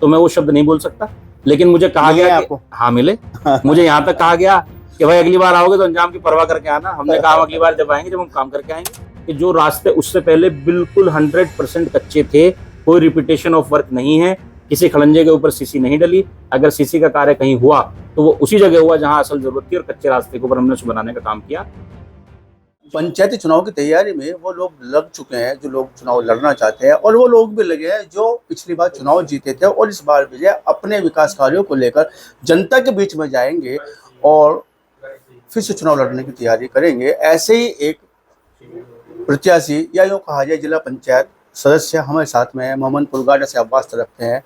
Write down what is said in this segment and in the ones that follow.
तो मैं वो शब्द नहीं बोल सकता, लेकिन मुझे कहा गया कि हाँ मिले। मुझे यहाँ तक कहा गया कि भाई अगली बार आओगे तो अंजाम की परवाह करके आना। हमने कहा अगली बार जब आएंगे जब हम काम करके आएंगे। कि जो रास्ते उससे पहले बिल्कुल 100% कच्चे थे, कोई रिपीटेशन ऑफ वर्क नहीं है, किसी खड़ंजे के ऊपर सीसी नहीं डली। अगर सीसी का कार्य कहीं हुआ तो वो उसी जगह हुआ जहां असल जरूरत थी, और कच्चे रास्ते के ऊपर हमने उसे बनाने का काम किया। पंचायती चुनाव की तैयारी में वो लोग लग चुके हैं जो लोग चुनाव लड़ना चाहते हैं, और वो लोग भी लगे हैं जो पिछली बार चुनाव जीते थे और इस बार भी अपने विकास कार्यों को लेकर जनता के बीच में जाएंगे और फिर से चुनाव लड़ने की तैयारी करेंगे। ऐसे ही एक प्रत्याशी या यूँ कहा जाए जिला पंचायत सदस्य हमारे साथ में है। मोहम्मदपुर गाड़ा से आप वास्ता रखते हैं,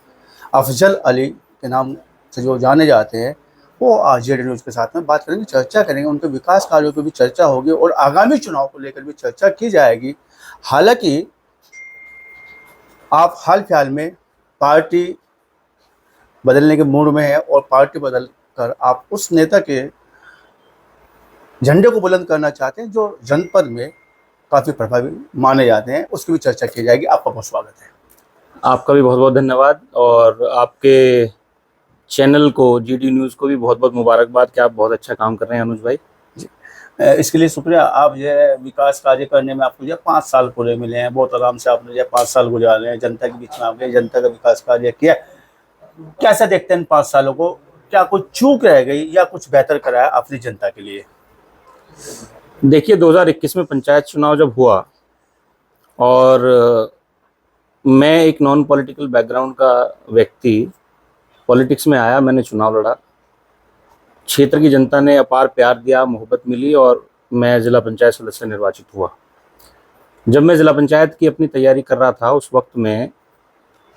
अफजल अली के नाम से जो जाने जाते हैं। वो आज जेड न्यूज़ के साथ में बात करेंगे, चर्चा करेंगे, उनके विकास कार्यों पर भी चर्चा होगी और आगामी चुनाव को लेकर भी चर्चा की जाएगी। हालांकि आप हाल फिलहाल में पार्टी बदलने के मूड में है और पार्टी बदल कर आप उस नेता के झंडे को बुलंद करना चाहते हैं जो जनपद में काफ़ी प्रभावी माने जाते हैं, उसकी भी चर्चा की जाएगी। आपका बहुत स्वागत है। आपका भी बहुत बहुत धन्यवाद, और आपके चैनल को, जीडी न्यूज़ को भी बहुत बहुत मुबारकबाद कि आप बहुत अच्छा काम कर रहे हैं अनुज भाई। इसके लिए शुक्रिया। आप विकास कार्य करने में आपको 5 साल पूरे मिले हैं, बहुत आराम से आपने 5 साल गुजारे हैं, जनता के बीच में आप गए, जनता का विकास कार्य किया। कैसा देखते हैं इन 5 सालों को? क्या कुछ चूक रह गई या कुछ बेहतर कराया अपनी जनता के लिए? देखिए 2021 में पंचायत चुनाव जब हुआ और मैं एक नॉन पॉलिटिकल बैकग्राउंड का व्यक्ति पॉलिटिक्स में आया, मैंने चुनाव लड़ा, क्षेत्र की जनता ने अपार प्यार दिया, मोहब्बत मिली और मैं जिला पंचायत सदस्य निर्वाचित हुआ। जब मैं जिला पंचायत की अपनी तैयारी कर रहा था उस वक्त में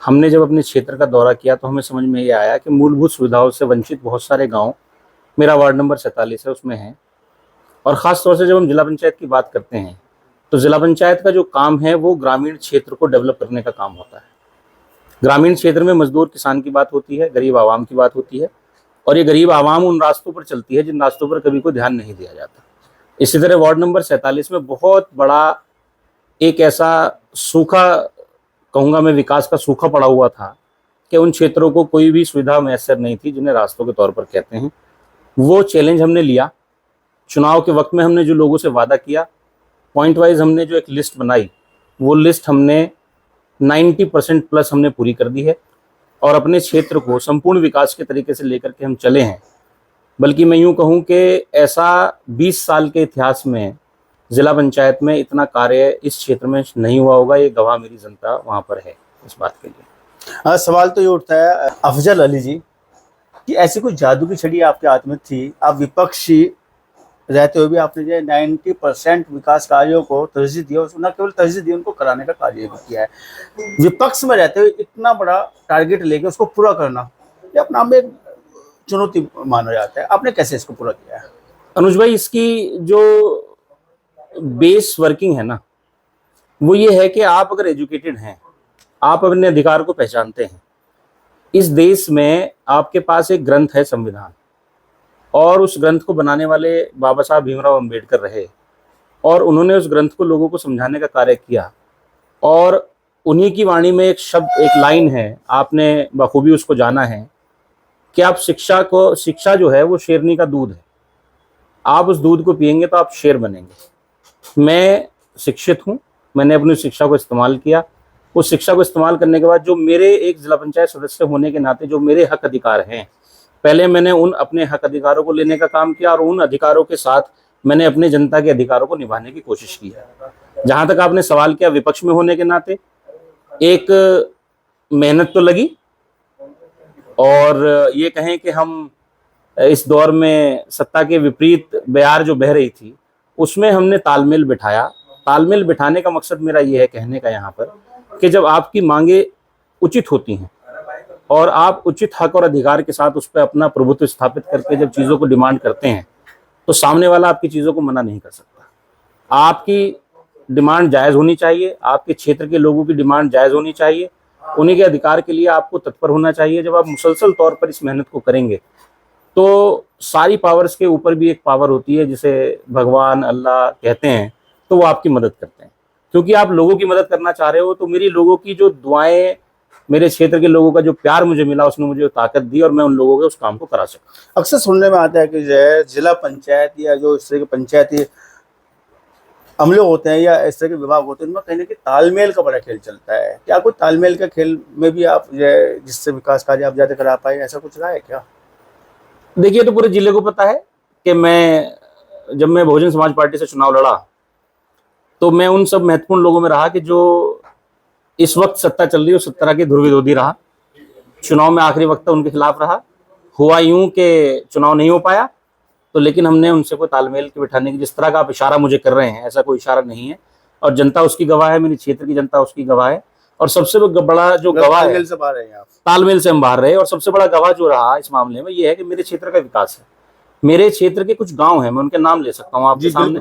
हमने जब अपने क्षेत्र का दौरा किया तो हमें समझ में ये आया कि मूलभूत सुविधाओं से वंचित बहुत सारे गाँव, मेरा वार्ड नंबर 47 है, उसमें हैं। और ख़ास तौर से जब हम जिला पंचायत की बात करते हैं तो जिला पंचायत का जो काम है वो ग्रामीण क्षेत्र को डेवलप करने का काम होता है। ग्रामीण क्षेत्र में मजदूर किसान की बात होती है, गरीब आवाम की बात होती है, और ये गरीब आवाम उन रास्तों पर चलती है जिन रास्तों पर कभी कोई ध्यान नहीं दिया जाता। इसी तरह वार्ड नंबर 47 में बहुत बड़ा एक ऐसा सूखा, कहूँगा मैं, विकास का सूखा पड़ा हुआ था कि उन क्षेत्रों को कोई भी सुविधा मैसर नहीं थी जिन्हें रास्तों के तौर पर कहते हैं। वो चैलेंज हमने लिया। चुनाव के वक्त में हमने जो लोगों से वादा किया, पॉइंट वाइज हमने जो एक लिस्ट बनाई, वो लिस्ट हमने 90% प्लस हमने पूरी कर दी है और अपने क्षेत्र को संपूर्ण विकास के तरीके से लेकर के हम चले हैं। बल्कि मैं यूँ कहूँ कि ऐसा 20 साल के इतिहास में जिला पंचायत में इतना कार्य इस क्षेत्र में नहीं हुआ होगा। ये गवाह मेरी जनता वहाँ पर है इस बात के लिए। सवाल तो ये उठता है अफजल अली जी कि ऐसी कोई जादू की छड़ी आपके हाथ में थी, आप विपक्षी रहते हुए भी आपने 90% विकास कार्यों को तरजीह दिया, न केवल तरजीह दी, उनको कराने का कार्य भी किया है। विपक्ष में रहते हुए इतना बड़ा टारगेट लेके उसको पूरा करना ये अपना में एक चुनौती माना जाता है। आपने कैसे इसको पूरा किया है? अनुज भाई, इसकी जो बेस वर्किंग है ना, वो ये है कि आप अगर एजुकेटेड हैं, आप अपने अधिकार को पहचानते हैं। इस देश में आपके पास एक ग्रंथ है, संविधान, और उस ग्रंथ को बनाने वाले बाबा साहब भीमराव अंबेडकर रहे और उन्होंने उस ग्रंथ को लोगों को समझाने का कार्य किया। और उन्हीं की वाणी में एक शब्द, एक लाइन है, आपने बखूबी उसको जाना है कि आप शिक्षा जो है वो शेरनी का दूध है, आप उस दूध को पिएंगे तो आप शेर बनेंगे। मैं शिक्षित हूँ, मैंने अपनी शिक्षा को इस्तेमाल किया। उस शिक्षा को इस्तेमाल करने के बाद जो मेरे एक जिला पंचायत सदस्य होने के नाते जो मेरे हक अधिकार हैं, पहले मैंने उन अपने हक अधिकारों को लेने का काम किया और उन अधिकारों के साथ मैंने अपने जनता के अधिकारों को निभाने की कोशिश की है। जहाँ तक आपने सवाल किया विपक्ष में होने के नाते, एक मेहनत तो लगी, और ये कहें कि हम इस दौर में सत्ता के विपरीत बयार जो बह रही थी उसमें हमने तालमेल बिठाया। तालमेल बिठाने का मकसद मेरा ये है कहने का यहाँ पर कि जब आपकी मांगे उचित होती हैं और आप उचित हक और अधिकार के साथ उस पर अपना प्रभुत्व स्थापित करके जब चीज़ों को डिमांड करते हैं तो सामने वाला आपकी चीज़ों को मना नहीं कर सकता। आपकी डिमांड जायज़ होनी चाहिए, आपके क्षेत्र के लोगों की डिमांड जायज़ होनी चाहिए, उन्हीं के अधिकार के लिए आपको तत्पर होना चाहिए। जब आप मुसलसल तौर पर इस मेहनत को करेंगे तो सारी पावर्स के ऊपर भी एक पावर होती है जिसे भगवान, अल्लाह कहते हैं, तो वो आपकी मदद करते हैं। क्योंकि आप लोगों की मदद करना चाह रहे हो तो मेरी लोगों की जो दुआएं मेरे क्षेत्र के लोगों का जो प्यार मुझे मिला उसने मुझे ताकत दी और मैं उन लोगों के उस काम को करा सका। अक्सर सुनने में आता है कि जो है जिला पंचायत या जो इस तरह के पंचायती अमले होते हैं या इस तरह के विभाग होते हैं, उनमें कहीं ना कहीं तालमेल का बड़ा खेल चलता है। क्या कोई तालमेल का खेल में भी आप जो है जिससे विकास कार्य आप ज्यादा करा पाए, ऐसा कुछ रहा है क्या? देखिए, तो पूरे जिले को पता है कि जब मैं बहुजन समाज पार्टी से चुनाव लड़ा तो मैं उन सब महत्वपूर्ण लोगों में रहा कि जो इस वक्त सत्ता चल रही है उस सत्ता के ध्रुव विरोधी रहा। चुनाव में आखिरी वक्त तक उनके खिलाफ रहा। हुआ यूं कि चुनाव नहीं हो पाया, तो लेकिन हमने उनसे कोई तालमेल के बिठाने की, जिस तरह का आप इशारा मुझे कर रहे हैं, ऐसा कोई इशारा नहीं है। और जनता उसकी गवाह है, मेरे क्षेत्र की जनता उसकी गवाह है। और सबसे बड़ा जो गवाह है, तालमेल से बाहर है आप? तालमेल से हम बाहर रहे। और सबसे बड़ा गवाह जो रहा इस मामले में ये है कि मेरे क्षेत्र का विकास है। मेरे क्षेत्र के कुछ गांव हैं, मैं उनके नाम ले सकता हूँ आपके सामने।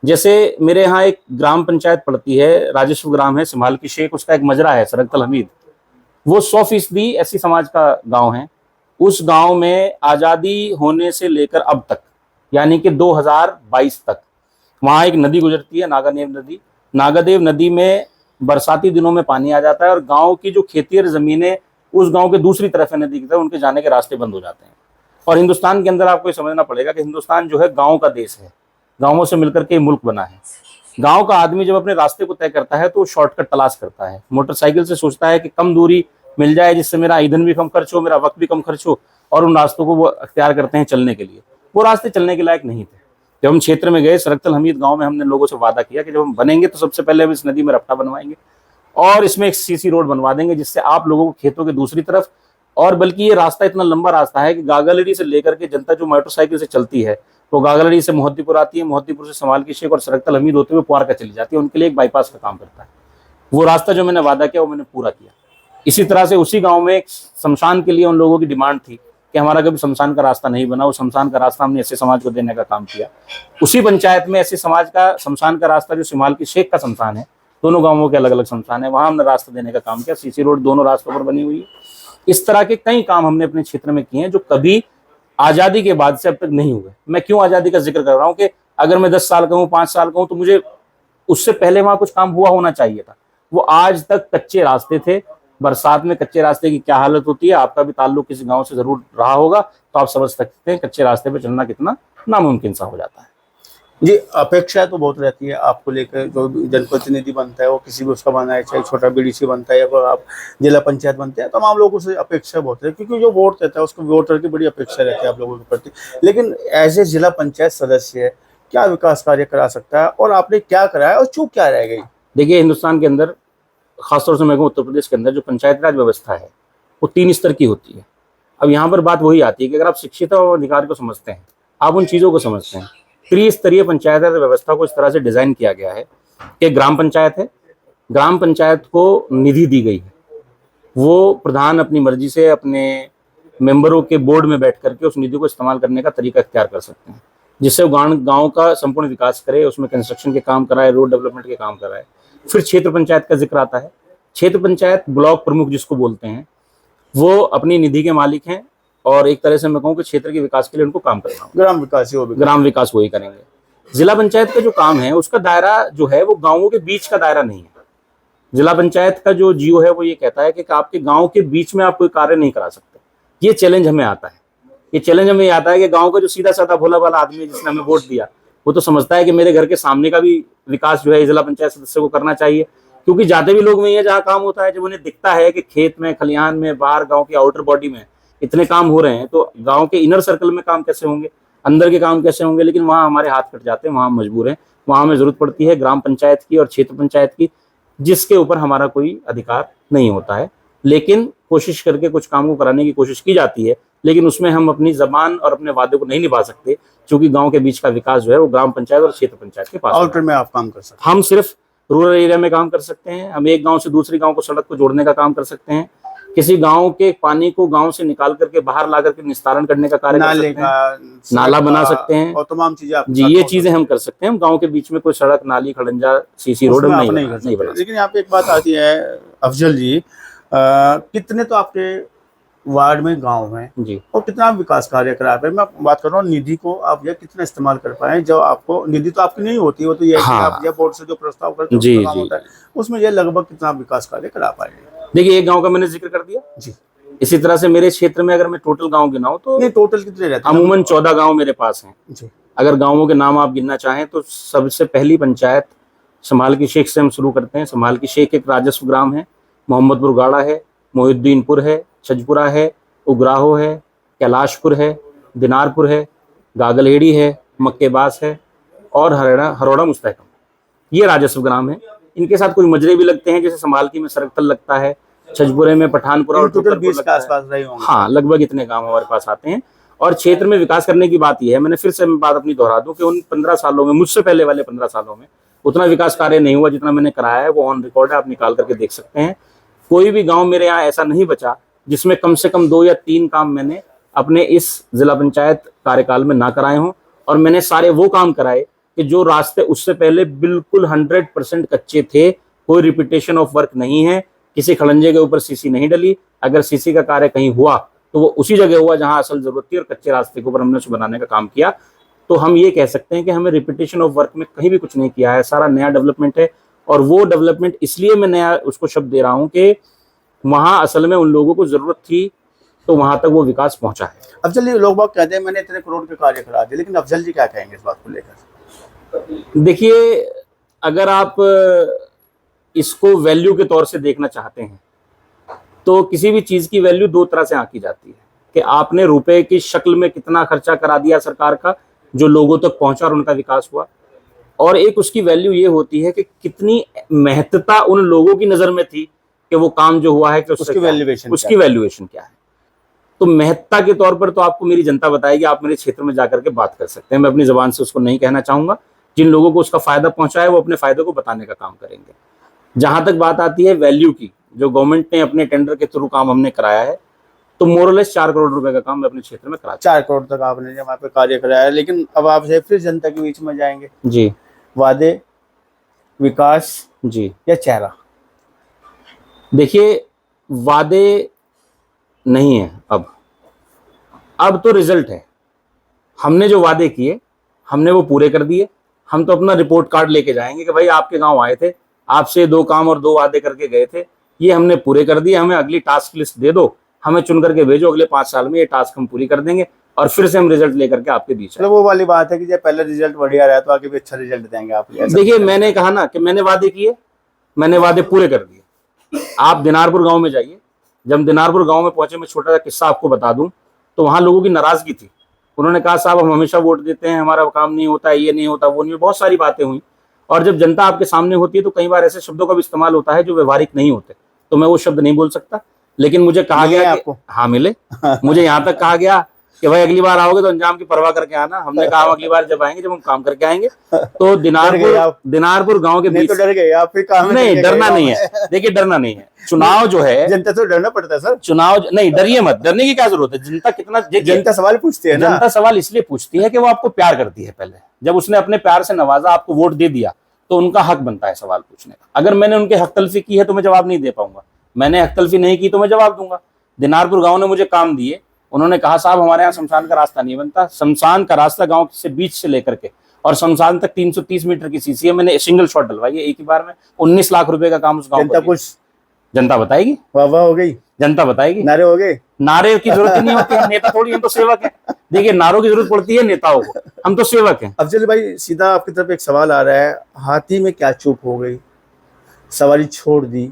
जैसे मेरे यहाँ एक ग्राम पंचायत पड़ती है, राजस्व ग्राम है, सिमाल की शेख, उसका एक मजरा है सरकतल हमीद। वो 100% एससी समाज का गांव है। उस गांव में आज़ादी होने से लेकर अब तक, यानी कि 2022 तक, वहाँ एक नदी गुजरती है, नागादेव नदी। नागादेव नदी में बरसाती दिनों में पानी आ जाता है और गांव की जो खेती और ज़मीनें उस गांव के दूसरी तरफ है नदी की तरफ, उनके जाने के रास्ते बंद हो जाते हैं। और हिंदुस्तान के अंदर आपको समझना पड़ेगा कि हिंदुस्तान जो है गाँव का देश है, गाँवों से मिलकर के मुल्क बना है। गाँव का आदमी जब अपने रास्ते को तय करता है तो वो शॉर्टकट तलाश करता है। मोटरसाइकिल से सोचता है कि कम दूरी मिल जाए जिससे मेरा ईंधन भी कम खर्च हो, मेरा वक्त भी कम खर्च हो, और उन रास्तों को वो अख्तियार करते हैं चलने के लिए। वो रास्ते चलने के लायक नहीं थे। जब हम क्षेत्र में गए, सरकतल हमीद गांव में, हमने लोगों से वादा किया कि जब हम बनेंगे तो सबसे पहले हम इस नदी में रफ्ता बनवाएंगे और इसमें एक सीसी रोड बनवा देंगे जिससे आप लोगों को खेतों के दूसरी तरफ, और बल्कि ये रास्ता इतना लंबा रास्ता है कि गागालड़ी से लेकर के जनता जो मोटरसाइकिल से चलती है वो गागालड़ी से मोहद्दीपुर आती है, मोहद्दीपुर से समाल की शेख और सरकतल हमीद होते हुए पुआरका चली जाती है। उनके लिए एक बाईपास का काम करता है। वो रास्ता जो मैंने वादा किया वो मैंने पूरा किया। इसी तरह से उसी गांव में एक शमशान के लिए उन लोगों की डिमांड थी कि हमारा कभी शमशान का रास्ता नहीं बना, वो शमशान का रास्ता हमने एससी समाज को देने का काम किया। उसी पंचायत में एससी समाज का शमशान का रास्ता जो सिमाल की शेख का शमशान है, दोनों गांवों के अलग अलग शमशान है, वहां हमने रास्ता देने का काम किया। सीसी रोड दोनों रास्तों पर बनी हुई है। इस तरह के कई काम हमने अपने क्षेत्र में किए हैं जो कभी आज़ादी के बाद से अब तक नहीं हुए। मैं क्यों आज़ादी का जिक्र कर रहा हूँ कि अगर मैं 10 साल का हूँ, 5 साल का हूँ, तो मुझे उससे पहले वहां कुछ काम हुआ होना चाहिए था। वो आज तक कच्चे रास्ते थे। बरसात में कच्चे रास्ते की क्या हालत होती है, आपका भी ताल्लुक किसी गांव से जरूर रहा होगा, तो आप समझ सकते हैं कच्चे रास्ते पे चलना कितना नामुमकिन सा हो जाता है। जी, अपेक्षा तो बहुत रहती है आपको लेकर। जो जनप्रतिनिधि बनता है वो किसी भी उसका बना है, चाहे छोटा बीडीसी बनता है या फिर आप जिला पंचायत बनते हैं, तमाम लोगों से अपेक्षा बहुत है, क्योंकि जो वोट देता है उसको वोटर की बड़ी अपेक्षा रहती है आप लोगों के प्रति। लेकिन एज ए जिला पंचायत सदस्य क्या विकास कार्य करा सकता है और आपने क्या कराया और चूक क्या रह गई? देखिए, हिंदुस्तान के अंदर, खासतौर से मैं कहूँ उत्तर प्रदेश के अंदर, जो पंचायत राज व्यवस्था है वो 3 स्तर की होती है। अब यहाँ पर बात वही आती है कि अगर आप शिक्षित और अधिकार को समझते हैं, आप उन चीज़ों को समझते हैं, त्रिस्तरीय पंचायत राज व्यवस्था को इस तरह से डिजाइन किया गया है कि ग्राम पंचायत है, ग्राम पंचायत को निधि दी गई है, वो प्रधान अपनी मर्जी से अपने मेंबरों के बोर्ड में बैठ करके उस निधि को इस्तेमाल करने का तरीका इख्तियार कर सकते हैं, जिससे वो गाँव का संपूर्ण विकास करे, उसमें कंस्ट्रक्शन के काम कराए, रोड डेवलपमेंट के काम कराए। फिर क्षेत्र पंचायत का जिक्र आता है। क्षेत्र पंचायत ब्लॉक प्रमुख जिसको बोलते हैं, वो अपनी निधि के मालिक हैं और एक तरह से मैं कहूँ कि क्षेत्र के विकास के लिए उनको काम करना होगा। ग्राम विकास वही करेंगे। जिला पंचायत का जो काम है उसका दायरा जो है वो गाँवों के बीच का दायरा नहीं है। जिला पंचायत का जो जियो है वो ये कहता है कि आपके गाँव के बीच में आप कोई कार्य नहीं करा सकते। ये चैलेंज हमें आता है। ये चैलेंज हमें आता है कि गाँव का जो सीधा साधा भोला वाला आदमी है जिसने हमें वोट दिया, वो तो समझता है कि मेरे घर के सामने का भी विकास जो है जिला पंचायत सदस्य को करना चाहिए, क्योंकि जाते भी लोग वही है जहाँ काम होता है। जब उन्हें दिखता है कि खेत में, खलिहान में, बाहर गांव की आउटर बॉडी में इतने काम हो रहे हैं, तो गांव के इनर सर्कल में काम कैसे होंगे, अंदर के काम कैसे होंगे। लेकिन वहाँ हमारे हाथ कट जाते हैं, वहाँ हम मजबूर हैं। वहाँ हमें जरूरत पड़ती है ग्राम पंचायत की और क्षेत्र पंचायत की, जिसके ऊपर हमारा कोई अधिकार नहीं होता है। लेकिन कोशिश करके कुछ काम को कराने की कोशिश की जाती है, लेकिन उसमें हम अपनी जबान और अपने वादे को नहीं निभा सकते, क्योंकि गांव के बीच का विकास जो है वो ग्राम पंचायत और क्षेत्र पंचायत के पास। आउटर में आप काम कर सकते हैं। हम सिर्फ रूरल एरिया में काम कर सकते हैं। हम एक गांव से दूसरे गांव को सड़क को जोड़ने का काम कर सकते हैं। किसी गांव के पानी को गांव से निकाल करके बाहर ला करके निस्तारण करने का कार्य कर सकते हैं, नाला बना सकते हैं और तमाम चीजें जी, ये चीजें हम कर सकते हैं। हम गांव के बीच में कोई सड़क, नाली, खड़ंजा, सीसी रोड नहीं बना। लेकिन यहाँ पे एक बात आती है अफजल जी, कितने तो आपके वार्ड में गांव हैं जी, और कितना विकास कार्य करा पाए? मैं बात कर रहा हूँ निधि को आप यह कितना इस्तेमाल कर पाए। जो आपको निधि तो आपकी नहीं होती, वो तो ये हाँ, आप बोर्ड से जो प्रस्ताव करते हैं जी, होता है, उसमें यह लगभग कितना विकास कार्य करा पाए? देखिए, एक गांव का मैंने जिक्र कर दिया जी। इसी तरह से मेरे क्षेत्र में अगर मैं टोटल गांव गिनाऊं तो ये टोटल कितने रहते हैं? अमूमन 14 गांव मेरे पास हैं। जी। अगर गांवों के नाम आप गिनना चाहें तो सबसे पहली पंचायत समाल की शेख से हम शुरू करते हैं। समाल की शेख एक राजस्व ग्राम है, मोहम्मदपुर गाड़ा है, मोहिउद्दीनपुर है, छजपुरा है, उग्राहो है, कैलाशपुर है, दिनारपुर है, गागलहेड़ी है, मक्केबास है और हरोड़ा मुस्तहकम। ये राजस्व ग्राम है। इनके साथ कुछ मजरे भी लगते हैं, जैसे समाल की में सरकतल लगता है, छजपुरे में पठानपुरा और टोटल ठोकरपुर 20 के लगता है। आसपास रहे होंगे। हाँ, लगभग इतने गांव हमारे पास आते हैं। और क्षेत्र में विकास करने की बात यह है, मैंने फिर से बात अपनी दोहरा दूं कि उन 15 सालों में, मुझसे पहले वाले 15 सालों में उतना विकास कार्य नहीं हुआ जितना मैंने कराया है। वो ऑन रिकॉर्ड है, आप निकाल करके देख सकते हैं। कोई भी गांव मेरे यहाँ ऐसा नहीं बचा जिसमें कम से कम 2 या 3 काम मैंने अपने इस जिला पंचायत कार्यकाल में ना कराए हों। और मैंने सारे वो काम कराए कि जो रास्ते उससे पहले बिल्कुल 100% कच्चे थे। कोई रिपीटेशन ऑफ वर्क नहीं है, किसी खड़ंजे के ऊपर सीसी नहीं डली। अगर सीसी का कार्य कहीं हुआ तो वो उसी जगह हुआ जहां असल जरूरत थी, और कच्चे रास्ते के ऊपर हमने उसे बनाने का काम किया। तो हम ये कह सकते हैं कि हमें रिपीटेशन ऑफ वर्क में कहीं भी कुछ नहीं किया है, सारा नया डेवलपमेंट है। और वो डेवलपमेंट इसलिए मैं नया उसको शब्द दे रहा हूं कि वहां असल में उन लोगों को जरूरत थी तो वहां तक वो विकास पहुंचा है। अफजल जी, लोग बाग कहते हैं मैंने इतने करोड़ के कार्य करा दिए, लेकिन अफजल जी क्या कहेंगे इस बात को लेकर? देखिए, अगर आप इसको वैल्यू के तौर से देखना चाहते हैं तो किसी भी चीज की वैल्यू 2 तरह से आंकी जाती है कि आपने रुपए की शक्ल में कितना खर्चा करा दिया सरकार का, जो लोगों तक पहुंचा और उनका विकास हुआ। और एक उसकी वैल्यू ये होती है कि कितनी महत्ता उन लोगों की नजर में थी कि वो काम जो हुआ है कि उसकी वैल्यूएशन क्या है। तो महत्ता के तौर पर तो आपको मेरी जनता बताएगी, आप मेरे क्षेत्र में जाकर के बात कर सकते हैं। मैं अपनी जबान से उसको नहीं कहना चाहूंगा। जिन लोगों को उसका फायदा पहुंचा है वो अपने फायदे को बताने का काम करेंगे। जहां तक बात आती है वैल्यू की, जो गवर्नमेंट ने अपने टेंडर के थ्रू काम हमने कराया है, तो मोरलेस 4 करोड़ रुपए का काम मैं अपने क्षेत्र में करा 4 करोड़ तक आपने वहाँ पे कार्य कराया। लेकिन अब आपसे फिर जनता के बीच में जाएंगे। जी। वादे, विकास जी। या चेहरा? देखिए, वादे नहीं है अब तो रिजल्ट है। हमने जो वादे किए हमने वो पूरे कर दिए। हम तो अपना रिपोर्ट कार्ड लेके जाएंगे कि भाई आपके गांव आए थे, आपसे 2 काम और 2 वादे करके गए थे, ये हमने पूरे कर दिए। हमें अगली टास्क लिस्ट दे दो, हमें चुन करके भेजो, अगले 5 साल में ये टास्क हम पूरी कर देंगे और फिर से हम रिजल्ट लेकर के आपके बीच। मतलब वो वाली बात है कि जब पहले रिजल्ट बढ़िया रहा तो आगे भी अच्छा रिजल्ट देंगे आप। देखिए, मैंने कहा ना कि मैंने वादे किए, मैंने वादे पूरे कर दिए। आप दिनारपुर गांव में जाइए। जब दिनारपुर गांव में पहुंचे, मैं छोटा सा किस्सा आपको बता दूं, तो वहां लोगों की नाराजगी थी। उन्होंने कहा साहब हम हमेशा वोट देते हैं, हमारा काम नहीं होता, ये नहीं होता, वो नहीं होता, बहुत सारी बातें हुई। और जब जनता आपके सामने होती है तो कई बार ऐसे शब्दों का भी इस्तेमाल होता है जो व्यवहारिक नहीं होते, तो मैं वो शब्द नहीं बोल सकता। लेकिन मुझे कहा गया आपको, हाँ मिले। मुझे यहाँ तक कहा गया कि भाई अगली बार आओगे तो अंजाम की परवाह करके आना। हमने कहा अगली बार जब आएंगे जब हम काम करके आएंगे। तो दिनारपुर गांव के बीच, तो डर गए आप? नहीं, डरना नहीं है। देखिए, डरना नहीं है। चुनाव जो है, जनता तो डरना पड़ता है सर। चुनाव नहीं, डरिए मत, डरने की क्या जरूरत है। जनता कितना, जनता सवाल पूछती है ना। जनता सवाल इसलिए पूछती है कि वो आपको प्यार करती है। पहले जब उसने अपने प्यार से नवाजा, आपको वोट दे दिया, तो उनका हक बनता है सवाल पूछने का। अगर मैंने उनके हक तलफी की है तो मैं जवाब नहीं दे पाऊंगा, मैंने हक तलफी नहीं की तो मैं जवाब दूंगा। दिनारपुर गांव ने मुझे काम दिए। उन्होंने कहा साहब हमारे यहाँ शमशान का रास्ता नहीं बनता। शमशान का रास्ता गांव से बीच से लेकर के और शमशान तक 330 मीटर की सीसी है। मैंने सिंगल शॉट डलवाई है एक ही बार में। 19 लाख रुपए का काम उस गांव जनता कुछ, जनता बताएगी, वाह वाह हो गई, जनता बताएगी, नारे हो गए। नारे की जरूरत ही नहीं होती है, नेता थोड़ी, हम तो सेवक हैं। देखिए, नारों की जरूरत पड़ती है नेताओं को, हम तो सेवक हैं। अफजल भाई, सीधा आपकी तरफ एक सवाल आ रहा है, हाथी में क्या चूक हो गई? सवारी छोड़ दी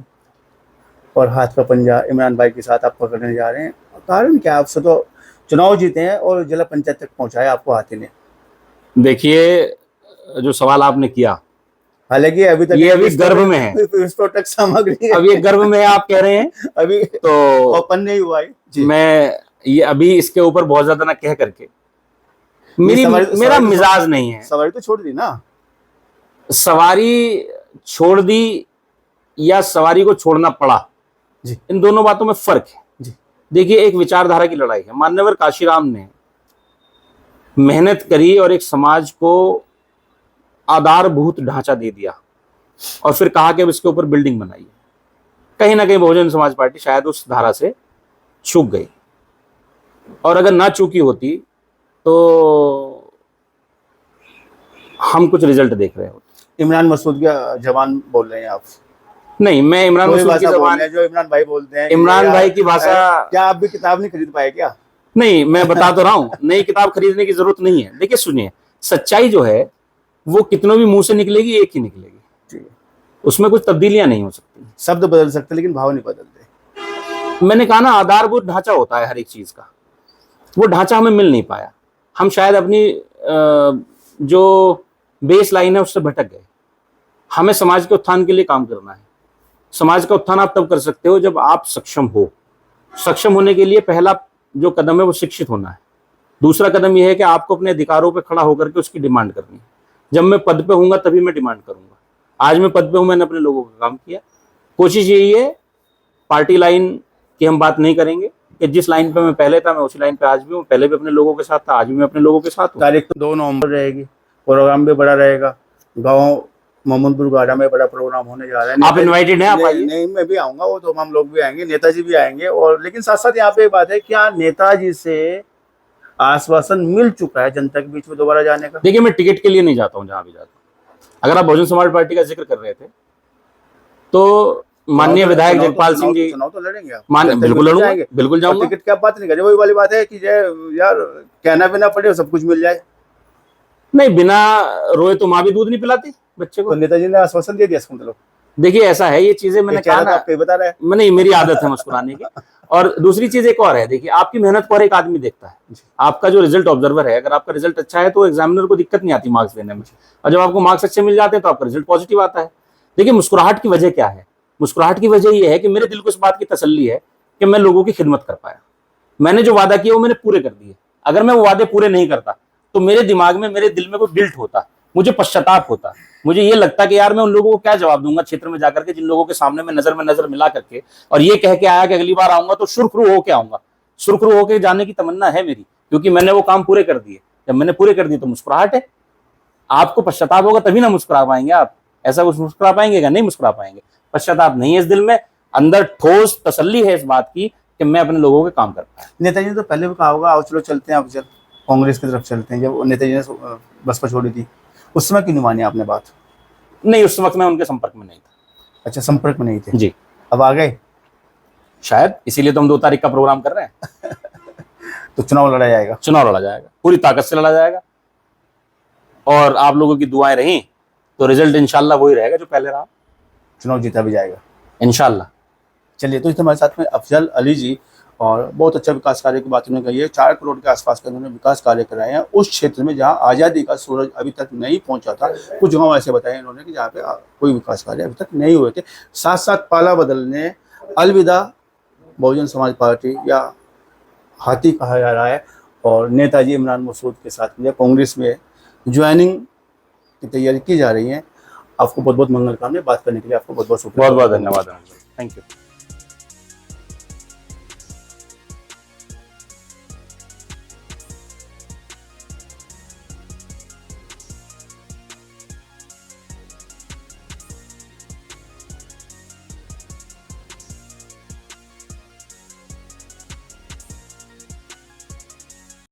और हाथ का पंजा इमरान भाई के साथ आप पकड़ने जा रहे हैं, कारण क्या? आपसे तो चुनाव जीते हैं और जिला पंचायत तक पहुंचाया आपको हाथी ने। देखिए, जो सवाल आपने किया, हालांकि अभी तक ये अभी गर्भ में है, विस्फोटक सामग्री अभी ये गर्भ में है, आप कह रहे हैं अभी तो ओपन नहीं हुआ है जी। मैं ये अभी इसके ऊपर बहुत ज्यादा ना कह करके, मेरा मिजाज नहीं है। सवारी तो छोड़ दी ना। सवारी छोड़ दी या सवारी को छोड़ना पड़ा जी, इन दोनों बातों में फर्क है जी। देखिए, एक विचारधारा की लड़ाई है। मान्यवर काशीराम ने मेहनत करी और एक समाज को आधारभूत ढांचा दे दिया और फिर कहा कि अब इसके ऊपर बिल्डिंग बनाइए। कहीं ना कहीं बहुजन समाज पार्टी शायद उस धारा से चूक गई, और अगर ना चूकी होती तो हम कुछ रिजल्ट देख रहे होते। इमरान मसूद का जवान बोल रहे हैं आप? नहीं, मैं इमरान कोई मसूद की भाषा बोल जबान, रहे हैं जो इमरान भाई बोलते हैं कि इमरान यार, भाई की भाषा, क्या आप भी किताब नहीं खरीद पाए क्या? नहीं मैं बता तो रहा हूँ, नई किताब खरीदने की जरूरत नहीं है। देखिए सुनिए, सच्चाई जो है वो कितनों भी मुंह से निकलेगी, एक ही निकलेगी, ठीक है। उसमें कुछ तब्दीलियां नहीं हो सकती। शब्द बदल सकते लेकिन भाव नहीं बदलते। मैंने कहा ना, आधारभूत ढांचा होता है हर एक चीज का, वो ढांचा हमें मिल नहीं पाया। हम शायद अपनी जो बेस लाइन है उससे भटक गए। हमें समाज के उत्थान के लिए काम करना है। समाज का उत्थान आप तब कर सकते हो जब आप सक्षम हो। सक्षम होने के लिए पहला जो कदम है वो शिक्षित होना है। दूसरा कदम यह है कि आपको अपने अधिकारों पर खड़ा होकर के उसकी डिमांड करनी है। जब मैं पद पे हूंगा तभी मैं डिमांड करूंगा। आज मैं पद पे हूं, मैंने अपने लोगों का काम किया। कोशिश यही है, पार्टी लाइन की हम बात नहीं करेंगे कि जिस लाइन पे मैं पहले था मैं उसी लाइन पे आज भी हूँ। पहले भी अपने लोगों के साथ था, आज भी मैं अपने लोगों के साथ हूँ। तारीख तो 2 नवंबर रहेगी, प्रोग्राम भी बड़ा रहेगा। गाँव मोहम्मदपुर गाड़ा में बड़ा प्रोग्राम होने जा रहा है। आप इनवाइटेड हैं, आप आइए। नहीं, मैं भी आऊंगा, वो तो हम लोग भी आएंगे, नेताजी भी आएंगे। और लेकिन साथ साथ यहाँ पे एक बात है, क्या नेताजी से आश्वासन मिल चुका है जनता के बीच में दोबारा जाने का? देखिए, मैं टिकट के लिए नहीं जाता हूँ जहां भी जाता हूँ। अगर आप बहुजन समाज पार्टी का जिक्र कर रहे थे तो माननीय विधायक जगपाल सिंह जी, चुनाव तो लड़ेंगे आप? बिल्कुल लड़ूंगा, बिल्कुल जाऊंगा। टिकट की आप बात नहीं करें, वही वाली बात है कि यार कहना भी ना पड़े, सब कुछ मिल जाए। नहीं, बिना रोए तो माँ भी दूध नहीं पिलाती बच्चे को। तो नेताजी ने आश्वासन दे दिया इसका मतलब? देखिए ऐसा है, ये चीजें मैंने कहा ना, आपको बता रहा है। नहीं, मेरी आदत है मुस्कुराने की। और दूसरी चीज एक और है, देखिए आपकी मेहनत को हर एक आदमी देखता है। आपका जो रिजल्ट ऑब्जर्वर है, अगर आपका रिजल्ट अच्छा है तो एग्जामिनर को दिक्कत नहीं आती मार्क्स देने में। और जब आपको मार्क्स अच्छे मिल जाते हैं तो आपका रिजल्ट पॉजिटिव आता है। देखिए मुस्कुराहट की वजह क्या है? मुस्कुराहट की वजह यह है कि मेरे दिल को इस बात की तसल्ली है कि मैं लोगों की खिदमत कर पाया। मैंने जो वादा किया वो मैंने पूरे कर दिए। अगर मैं वो वादे पूरे नहीं करता तो मेरे दिमाग में, मेरे दिल में वो गिल्ट होता, मुझे पश्चाताप होता। मुझे ये लगता कि यार मैं उन लोगों को क्या जवाब दूंगा क्षेत्र में जाकर के, जिन लोगों के सामने मैं नजर में नजर मिला करके और ये कह के आया कि अगली बार आऊंगा तो सुरखरू होके आऊंगा। सुरखरू होके जाने की तमन्ना है मेरी, क्योंकि मैंने वो काम पूरे कर दिए। जब मैंने पूरे कर दिए तो मुस्कुराहट है। आपको पश्चाताप होगा तभी ना मुस्कुरा पाएंगे आप। ऐसा कुछ मुस्कुरा पाएंगे क्या? नहीं मुस्कुरा पाएंगे। पश्चाताप नहीं है इस दिल में, अंदर ठोस तसल्ली है इस बात की कि मैं अपने लोगों के काम कर पाया। नेताजी ने तो पहले भी कहा होगा, आओ चलो चलते हैं, अब चल कांग्रेस की तरफ चलते हैं। जब नेताजी ने बसपा छोड़ी थी उस समय क्यों नहीं मानी आपने बात? नहीं, उस वक्त मैं उनके संपर्क में नहीं था। अच्छा, संपर्क में नहीं थे जी। अब आ गए शायद, इसीलिए तो हम 2 तारीख का प्रोग्राम कर रहे हैं। तो चुनाव लड़ा जाएगा? चुनाव लड़ा जाएगा, पूरी ताकत से लड़ा जाएगा। और आप लोगों की दुआएं रहीं तो रिजल्ट इंशाल्लाह वही रहेगा जो पहले रहा। चुनाव जीता भी जाएगा इंशाल्लाह। चलिए, तो इस हमारे साथ में अफजल अली जी, और बहुत अच्छा विकास कार्य की बात उन्होंने कही है। 4 करोड़ के आसपास का उन्होंने विकास कार्य कराए हैं उस क्षेत्र में जहां आज़ादी का सूरज अभी तक नहीं पहुंचा था। कुछ गांव ऐसे बताए इन्होंने कि जहाँ पे कोई विकास कार्य अभी तक नहीं हुए थे। साथ साथ पाला बदलने, अलविदा बहुजन समाज पार्टी या हाथी कहा जा रहा है, और नेताजी इमरान मसूद के साथ में कांग्रेस में ज्वाइनिंग की तैयारी की जा रही है। आपको बहुत बहुत मंगल कामना। बात करने के लिए आपको बहुत बहुत शुक्रिया। बहुत बहुत धन्यवाद। Thank you.